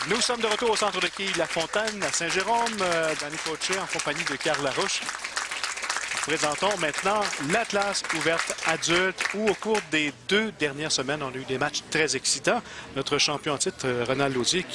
Nous sommes de retour au centre de quilles La Fontaine, à Saint-Jérôme, dans les coachés en compagnie de Carl Larouche. Nous présentons maintenant l'Atlas ouverte adulte où au cours des 2 dernières semaines, on a eu des matchs très excitants. Notre champion en titre, Ronald Lucier,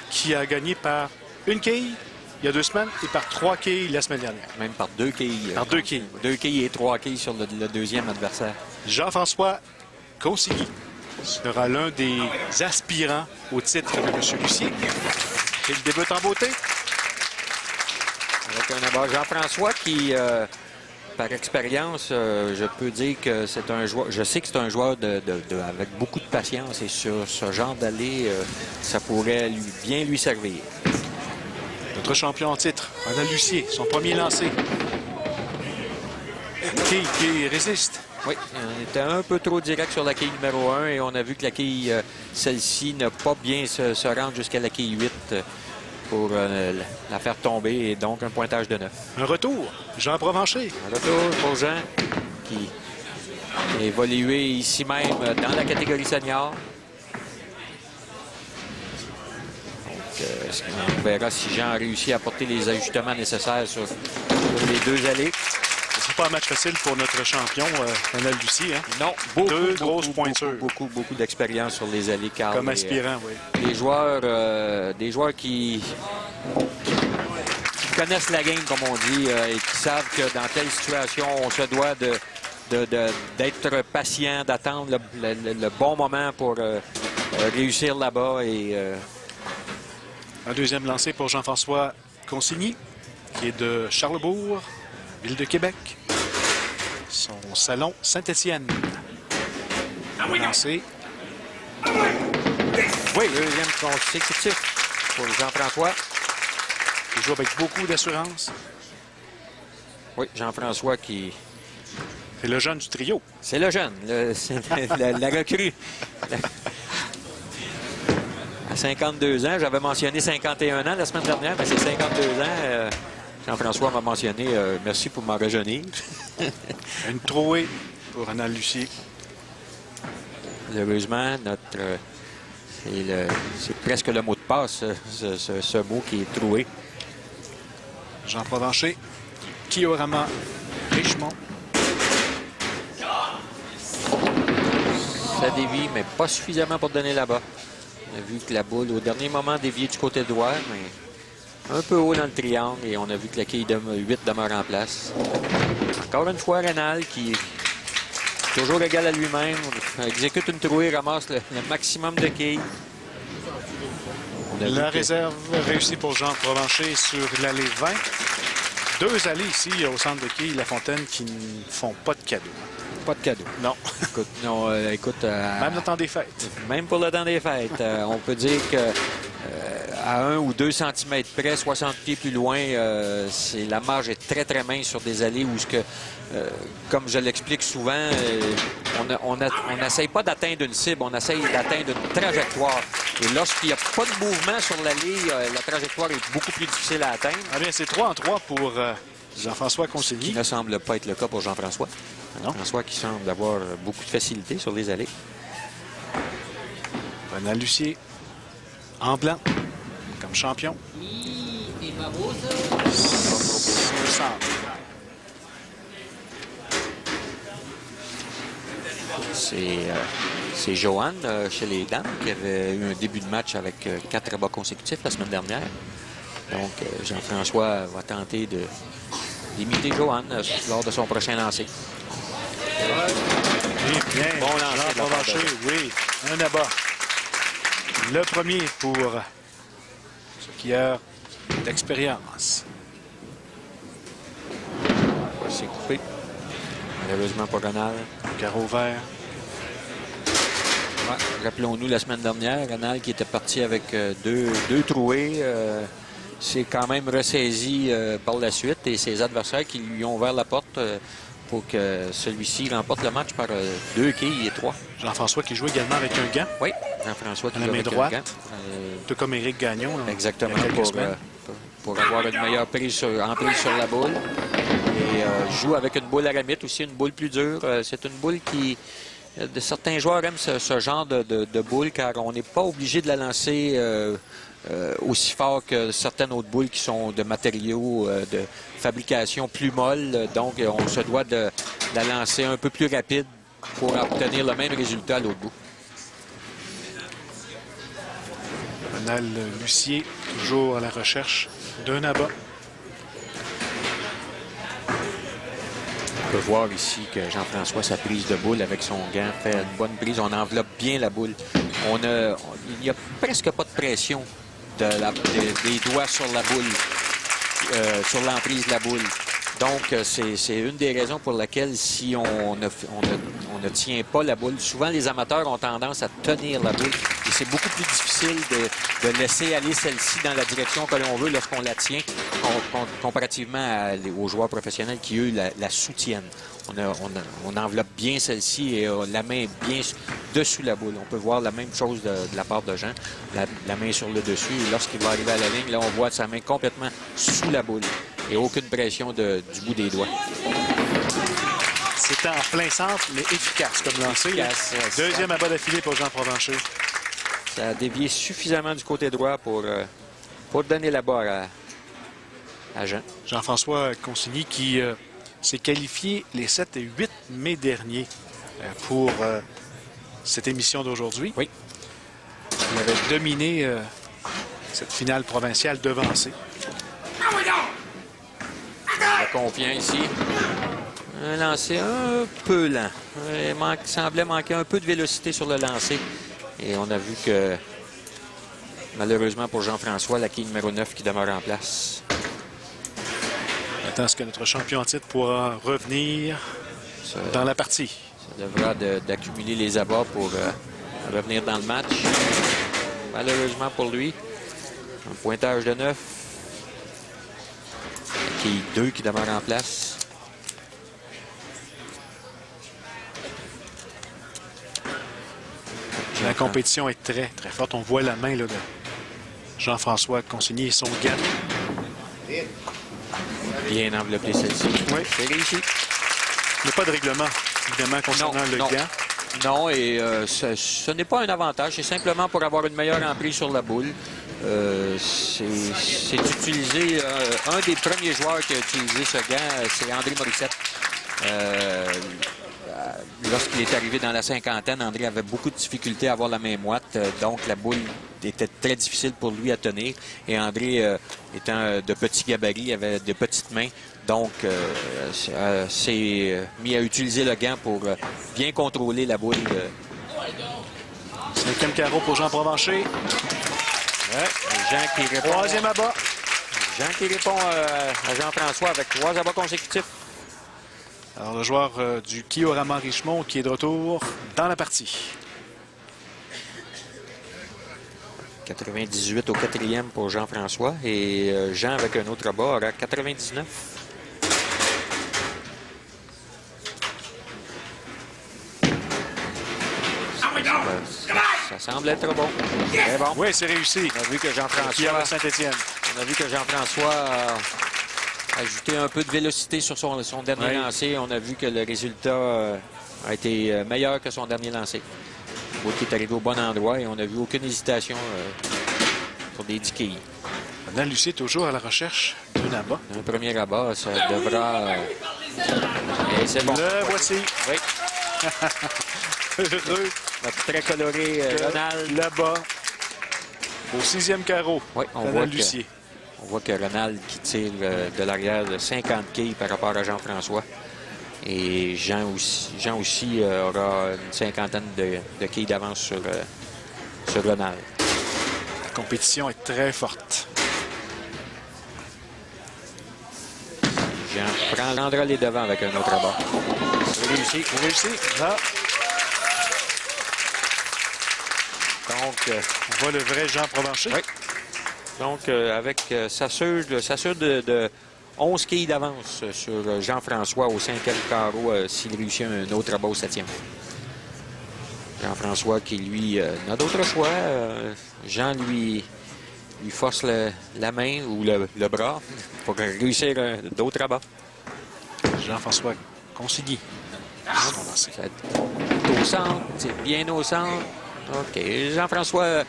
qui a gagné par une quille il y a 2 semaines et par 3 quilles la semaine dernière. Même par 2 quilles. Par 2 quilles. 2 quilles et 3 quilles sur le deuxième adversaire. Jean-François Consigny sera l'un des aspirants au titre de M. Lucier. Il débute en beauté. Avec un abat Jean-François qui, par expérience, je peux dire que c'est un joueur. Je sais que c'est un joueur avec beaucoup de patience et sur ce genre d'allée, ça pourrait bien lui servir. Notre champion en titre, Ronald Lucier, son premier lancé. Qui résiste. Oui, on était un peu trop direct sur la quille numéro 1 et on a vu que la quille, celle-ci, n'a pas bien se rendre jusqu'à la quille 8 pour la faire tomber et donc un pointage de 9. Un retour, Jean Provencher. Un retour pour Jean qui est évolué ici même dans la catégorie senior. Donc, on verra si Jean a réussi à apporter les ajustements nécessaires sur les 2 allées. C'est pas un match facile pour notre champion, Ronald Lucier. Hein? Non, deux grosses pointures. Beaucoup d'expérience sur les allées, Carl. Comme aspirant, oui. Des joueurs qui connaissent la game, comme on dit, et qui savent que dans telle situation, on se doit d'être patient, d'attendre le bon moment pour réussir là-bas. Et un deuxième lancé pour Jean-François Consigny, qui est de Charlebourg, ville de Québec. Son salon Saint-Étienne. Lancé. Oui, deuxième consécutif pour Jean-François. Il joue avec beaucoup d'assurance. Oui, Jean-François qui... C'est le jeune du trio. C'est le jeune, la recrue. À 52 ans, j'avais mentionné 51 ans la semaine dernière, mais c'est 52 ans. Jean-François m'a mentionné merci pour m'en rajeunir. Une trouée pour Ronald Lucier. Malheureusement, c'est presque le mot de passe, ce mot qui est troué. Jean Provencher, Kiorama, Richemont. Ça dévie, mais pas suffisamment pour donner là-bas. On a vu que la boule, au dernier moment, déviait du côté droit, mais un peu haut dans le triangle, et on a vu que la quille 8 demeure en place. Encore une fois, Rénal, qui est toujours égal à lui-même, exécute une trouée, ramasse le maximum de quilles. La réserve réussie pour Jean Provencher sur l'allée 20. 2 allées ici au centre de quilles La Fontaine qui ne font pas de cadeaux. Pas de cadeau. Non. Écoute, même le temps des fêtes. Même pour le temps des fêtes. On peut dire que à 1 ou 2 cm près, 60 pieds plus loin, la marge est très, très mince sur des allées où, comme je l'explique souvent, on n'essaye pas d'atteindre une cible, on essaye d'atteindre une trajectoire. Et lorsqu'il n'y a pas de mouvement sur l'allée, la trajectoire est beaucoup plus difficile à atteindre. Ah bien, c'est 3 en 3 pour Jean-François Consigny. Qui ne semble pas être le cas pour Jean-François. Jean-François qui semble avoir beaucoup de facilité sur les allées. Ronald Lucier, en blanc, comme champion. C'est Johan chez les dames qui avait eu un début de match avec 4 abats consécutifs la semaine dernière. Donc, Jean-François va tenter d'imiter Johan lors de son prochain lancer. Bien, bon lancer. Jean Provencher, oui, un abat. Le premier pour ce skieur d'expérience. C'est coupé. Malheureusement pour Ronald. Carreau vert. Ouais, rappelons-nous la semaine dernière, Ronald qui était parti avec deux trouées. C'est quand même ressaisi par la suite et ses adversaires qui lui ont ouvert la porte pour que celui-ci remporte le match par 2 quilles et 3. Jean-François qui joue également avec un gant. Oui, Jean-François qui joue avec droite. Un gant. Tout comme Éric Gagnon. Là, exactement, pour avoir une meilleure prise sur la boule. Et joue avec une boule aramite aussi, une boule plus dure. C'est une boule qui Certains joueurs aiment ce genre de boule car on n'est pas obligé de la lancer aussi fort que certaines autres boules qui sont de matériaux de fabrication plus molles. Donc, on se doit de la lancer un peu plus rapide pour obtenir le même résultat à l'autre bout. Ronald Lucier, toujours à la recherche d'un abat. On peut voir ici que Jean-François, sa prise de boule avec son gant, fait une bonne prise. On enveloppe bien la boule. Il n'y a presque pas de pression des doigts sur la boule, sur l'emprise de la boule. Donc, c'est une des raisons pour laquelle si on ne tient pas la boule, souvent les amateurs ont tendance à tenir la boule et c'est beaucoup plus difficile de laisser aller celle-ci dans la direction que l'on veut lorsqu'on la tient comparativement aux joueurs professionnels qui, eux, la soutiennent. On enveloppe bien celle-ci et la main bien dessous la boule. On peut voir la même chose de la part de Jean, la main sur le dessus. Et lorsqu'il va arriver à la ligne, là, on voit sa main complètement sous la boule. Et aucune pression du bout des doigts. C'était en plein centre, mais efficace comme lancé. Deuxième abat d'affilée pour Jean Provencher. Ça a dévié suffisamment du côté droit pour donner la barre à Jean. Jean-François Consigny qui s'est qualifié les 7 et 8 mai pour cette émission d'aujourd'hui. Oui. Il avait dominé cette finale provinciale devancée. Confiant ici. Un lancer un peu lent. Il semblait manquer un peu de vélocité sur le lancer. Et on a vu que, malheureusement pour Jean-François, la quille numéro 9 qui demeure en place. Attends ce que notre champion en titre pourra revenir dans la partie. Ça devra d'accumuler les abats pour revenir dans le match. Malheureusement pour lui, un pointage de 9. Qui 2 qui demeure en place. La compétition est très, très forte. On voit la main là, de Jean-François Consigny et son gant. Bien enveloppé celle-ci. Oui. C'est réussi. Il n'y a pas de règlement, évidemment, concernant le gant. Non, et ce n'est pas un avantage. C'est simplement pour avoir une meilleure emprise sur la boule. C'est utilisé. Un des premiers joueurs qui a utilisé ce gant, c'est André Morissette. Lorsqu'il est arrivé dans la cinquantaine, André avait beaucoup de difficultés à avoir la main moite. Donc, la boule était très difficile pour lui à tenir. Et André, étant de petit gabarit, avait de petites mains. Donc, s'est mis à utiliser le gant pour bien contrôler la boule. 5e carreau pour Jean Provencher. Ouais, Jean qui répond. Troisième abat. Jean qui répond à Jean-François avec 3 abats consécutifs. Alors, le joueur du Kiorama Richemont qui est de retour dans la partie. 98 au 4e pour Jean-François. Et Jean, avec un autre abat, aura 99. Ça semble être bon. Très bon. Oui, c'est réussi. On a vu que Jean-François... Saint-Étienne. On a vu que Jean-François a ajouté un peu de vélocité sur son dernier lancer. On a vu que le résultat a été meilleur que son dernier lancer. Boule qui est arrivé au bon endroit et on n'a vu aucune hésitation pour des 10 quilles. Maintenant, Lucie est toujours à la recherche d'un abat. Un premier abat, ça devra... Et c'est bon. Le voici. Oui. Heureux. Notre très coloré Ronald. Là-bas, au 6e carreau. Oui, on voit que Ronald qui tire de l'arrière de 50 quilles par rapport à Jean-François. Et Jean aussi aura une cinquantaine de quilles d'avance sur Ronald. La compétition est très forte. Jean prendra les devants avec un autre abat. C'est réussi. C'est réussi. Là. Donc, on voit le vrai Jean Provencher. Oui. Donc, avec s'assure de 11 quilles d'avance sur Jean-François au 5e carreau s'il réussit un autre abat au 7e. Jean-François qui, lui, n'a d'autre choix. Jean lui force la main ou le bras pour réussir d'autres abats. Jean-François Consigny. Ça Au centre, c'est bien au centre. OK. Jean-François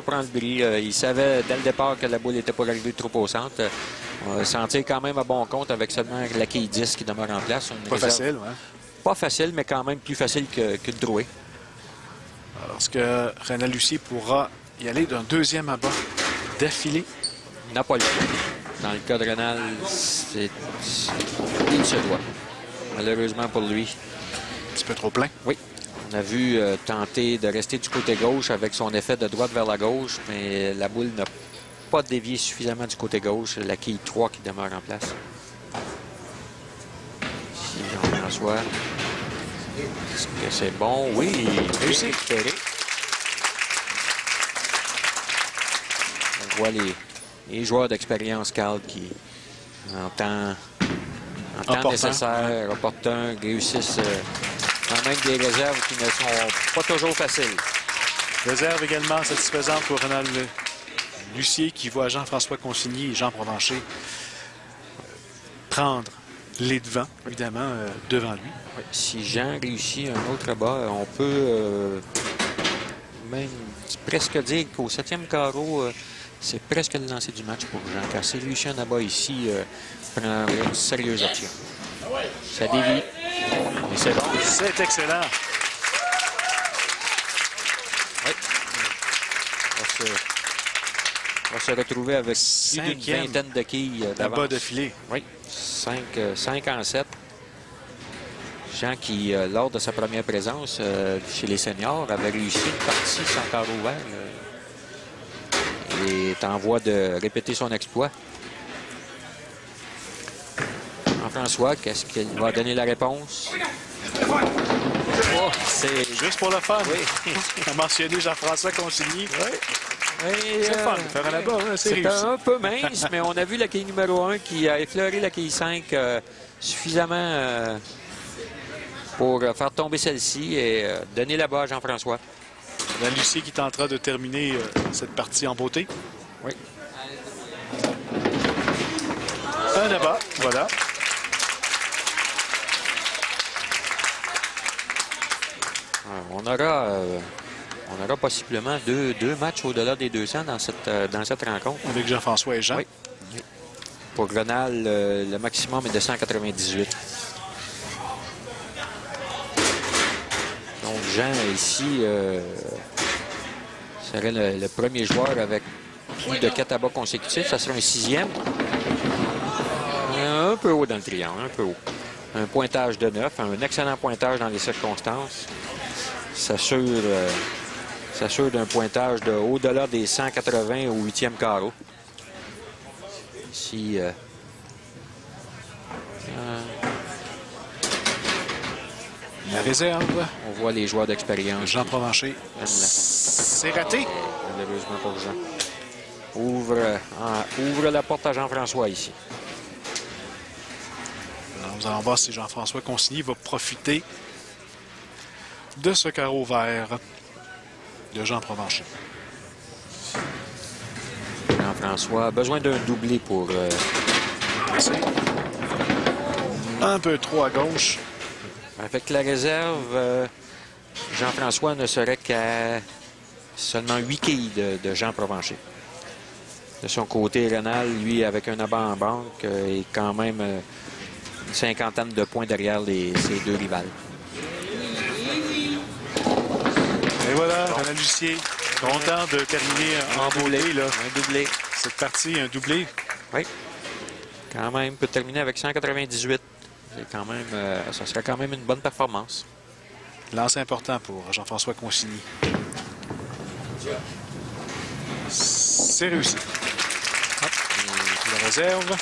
prend le bris. Il savait dès le départ que la boule était pour arriver trop au centre. On va sentir quand même à bon compte avec seulement la quille 10 qui demeure en place. Pas facile, ouais. Pas facile, mais quand même plus facile que de drouer. Alors, est-ce que Renan Lucier pourra y aller d'un deuxième abat d'affilée? Il n'a pas le choix. Dans le cas de Renal, il se doit. Malheureusement pour lui. Un petit peu trop plein. Oui. On a vu tenter de rester du côté gauche avec son effet de droite vers la gauche, mais la boule n'a pas dévié suffisamment du côté gauche. La quille 3 qui demeure en place. Ici, Jean-François. Est-ce que c'est bon? Oui, réussi. On voit les joueurs d'expérience, Carl, qui, en temps nécessaire, opportun, réussissent quand même des réserves qui ne sont pas toujours faciles. Réserve également satisfaisante pour Renan Lucier qui voit Jean-François Consigny et Jean Provencher prendre les devants, évidemment, devant lui. Oui. Si Jean réussit un autre bas, on peut même presque dire qu'au 7e carreau, c'est presque le lancer du match pour Jean. Car s'il réussit un abat ici, prend une sérieuse option. Ça dévie. Et c'est bon. C'est excellent. Oui. On va se retrouver avec plus d'une vingtaine de quilles d'avance. Abat de filet. Oui. 5 en 7. Jean qui, lors de sa première présence chez les seniors, avait réussi une partie sans carreau ouvert. Et est en voie de répéter son exploit. Jean-François, qu'est-ce qu'il va donner la réponse? Oh, c'est juste pour le fun. Oui. On a mentionné Jean-François Consigny. Oui. C'est fun de faire un abat, hein, c'est réussi. un peu mince, mais on a vu la quille numéro 1 qui a effleuré la quille 5 suffisamment pour faire tomber celle-ci et donner la balle à Jean-François. Renan Lucier qui tentera de terminer cette partie en beauté. Oui. Un abat, voilà. On aura possiblement deux matchs au-delà des 200 dans cette rencontre. Avec Jean-François et Jean. Oui. Pour Grenal, le maximum est de 198. Donc Jean, ici, serait le premier joueur avec plus de 4 abats consécutifs. Ça serait un 6e. Un peu haut dans le triangle, un peu haut. Un pointage de 9, un excellent pointage dans les circonstances. S'assure d'un pointage de au-delà des 180 au 8e carreau. Ici, la réserve. On voit les joueurs d'expérience. Jean Provencher. C'est raté. Malheureusement pour Jean. Ouvre la porte à Jean-François ici. Alors, nous allons voir si Jean-François Consigny va profiter de ce carreau vert de Jean Provencher. Jean-François a besoin d'un doublé pour... Un peu trop à gauche. Avec la réserve, Jean-François ne serait qu'à seulement 8 quilles de Jean Provencher. De son côté, Renal, lui, avec un abat en banque, est quand même une cinquantaine de points derrière ses deux rivales. Et voilà, Renan Lucier, content de terminer en beauté. Là. Un doublé. Cette partie, un doublé. Oui. Quand même, peut terminer avec 198. C'est quand même, ça serait quand même une bonne performance. Lance important pour Jean-François Consigny. C'est réussi. La réserve.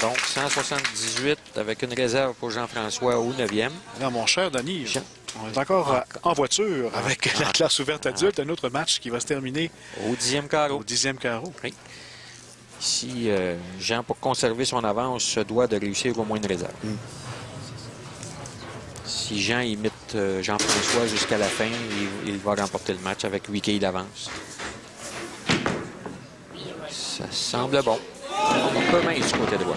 Donc, 178 avec une réserve pour Jean-François au 9e. Alors, mon cher Denis, on est encore en voiture avec la classe ouverte adulte. Un autre match qui va se terminer au 10e carreau. Au 10e carreau. Oui. Ici, Jean, pour conserver son avance, se doit de réussir au moins une réserve. Si Jean imite Jean-François jusqu'à la fin, il va remporter le match avec 8 quilles d'avance. Ça semble bon. Un peu mince du côté droit.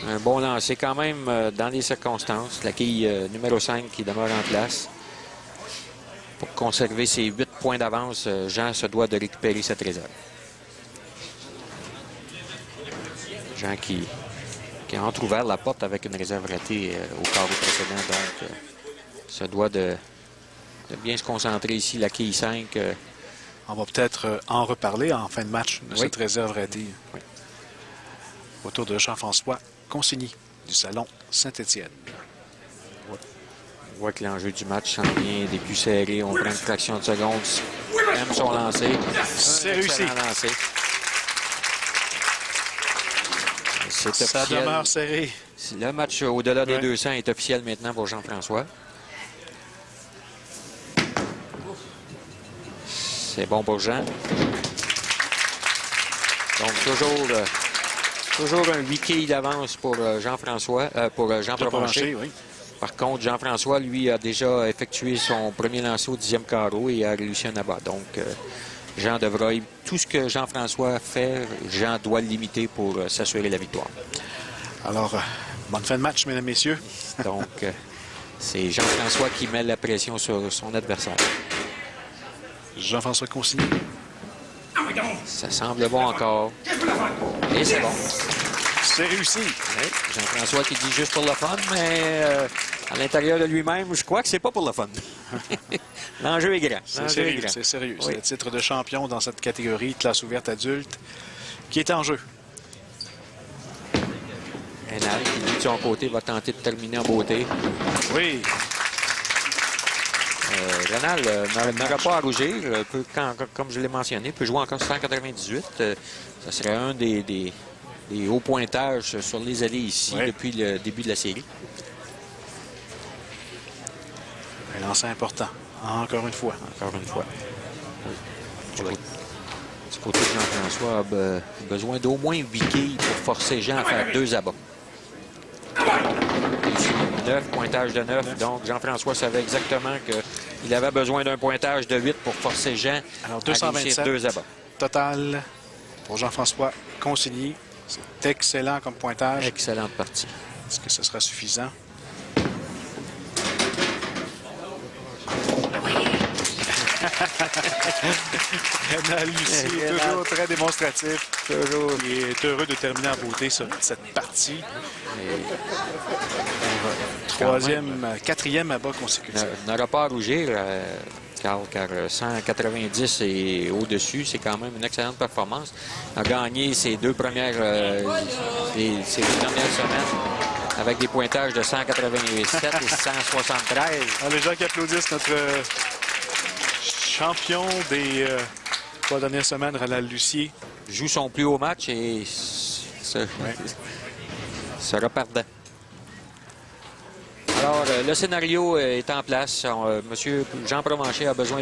Un bon lancer quand même dans les circonstances. La quille numéro 5 qui demeure en place. Pour conserver ses 8 points d'avance, Jean se doit de récupérer cette réserve. Jean qui a entrouvert la porte avec une réserve ratée au carreau précédent. Donc, se doit de bien se concentrer ici. La quille 5. On va peut-être en reparler en fin de match de Oui. cette réserve ratée. Oui. Autour de Jean-François Consigny du Salon Saint-Étienne. On voit que l'enjeu du match s'en vient des plus serrés. On prend une fraction de seconde. Aime son lancer. C'est réussi. Lancé. C'est Ça officiel. demeure serré. Le match au-delà des Ouais. 200 est officiel maintenant pour Jean-François. C'est bon pour Jean. Donc, toujours un 8 quilles d'avance pour Jean-François, pour Jean De Provencher. Provencher, oui. Par contre, Jean-François, lui, a déjà effectué son premier lancer au 10e carreau et a réussi un abat. Donc, Jean devra... Tout ce que Jean-François fait, Jean doit le limiter pour s'assurer la victoire. Alors, bonne fin de match, mesdames, messieurs. Donc, c'est Jean-François qui met la pression sur son adversaire. Jean-François Consigny. Ça semble bon encore. Et c'est bon. C'est réussi. Oui, Jean-François qui dit juste pour le fun, mais à l'intérieur de lui-même, je crois que c'est pas pour le fun. L'enjeu est grand. C'est L'enjeu est sérieux. grand. C'est sérieux. Oui. C'est le titre de champion dans cette catégorie, classe ouverte adulte, qui est en jeu. Rénal, qui lui, de son côté, va tenter de terminer en beauté. Oui. Rénal n'aura pas à rougir. Comme je l'ai mentionné, peut jouer encore 198. Ça serait un des hauts pointages sur les allées ici Oui. depuis le début de la série. Un lancer important. Encore une fois. Encore une fois. Du côté de Jean-François, a besoin d'au moins 8 quilles pour forcer Jean à faire 2 abats. 9, pointage de 9. Donc, Jean-François savait exactement qu'il avait besoin d'un pointage de 8 pour forcer Jean Alors, à réussir 227 2 abats. total pour Jean-François Consigny. C'est excellent comme pointage. Excellente partie. Est-ce que ce sera suffisant? Rénal Lucie est Rénal. toujours très démonstratif. Toujours. Il est heureux de terminer en beauté cette partie. Quatrième abat consécutif. N'aura pas à rougir, car 190 et au-dessus, c'est quand même une excellente performance. A gagné ses deux dernières semaines avec des pointages de 187 et 173. Alors, les gens qui applaudissent notre champion des 3 dernières semaines, Rénal Lucier. Joue son plus haut match et sera perdant. Alors, le scénario est en place. Monsieur Jean Provencher a besoin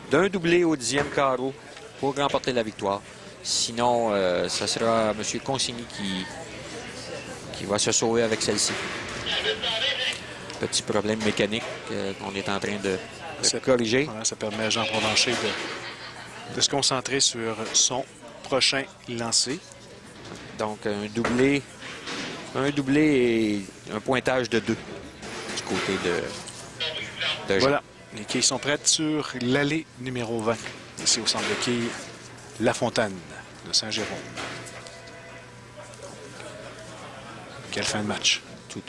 d'un doublé au 10e carreau pour remporter la victoire. Sinon, ce sera M. Consigny qui va se sauver avec celle-ci. Petit problème mécanique qu'on est en train de corriger. Voilà, ça permet à Jean Provencher de se concentrer sur son prochain lancer. Donc, un doublé et un pointage de 2 du côté de Jean. Voilà, les quilles sont prêtes sur l'allée numéro 20, ici au centre de quilles La Fontaine de Saint-Jérôme. Quelle fin de match. Tout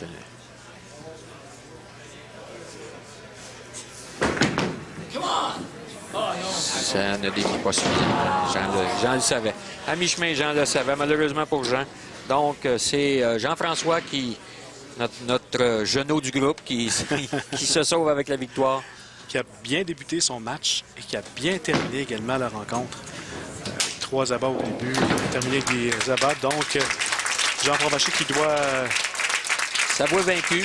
ça ne dévie pas suffisamment. Jean le savait. À mi-chemin, Jean le savait. Malheureusement pour Jean. Donc, c'est Jean-François notre genou du groupe, qui se sauve avec la victoire. Qui a bien débuté son match et qui a bien terminé également la rencontre. 3 abats au début, il a terminé avec des abats. Donc, Jean Provencher qui doit Savoie vaincu.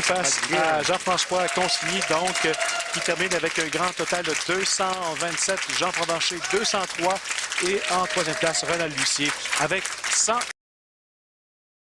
face à Jean-François Consigny, donc qui termine avec un grand total de 227. Jean Provencher, 203. Et en troisième place, Rénal Lucier avec 100.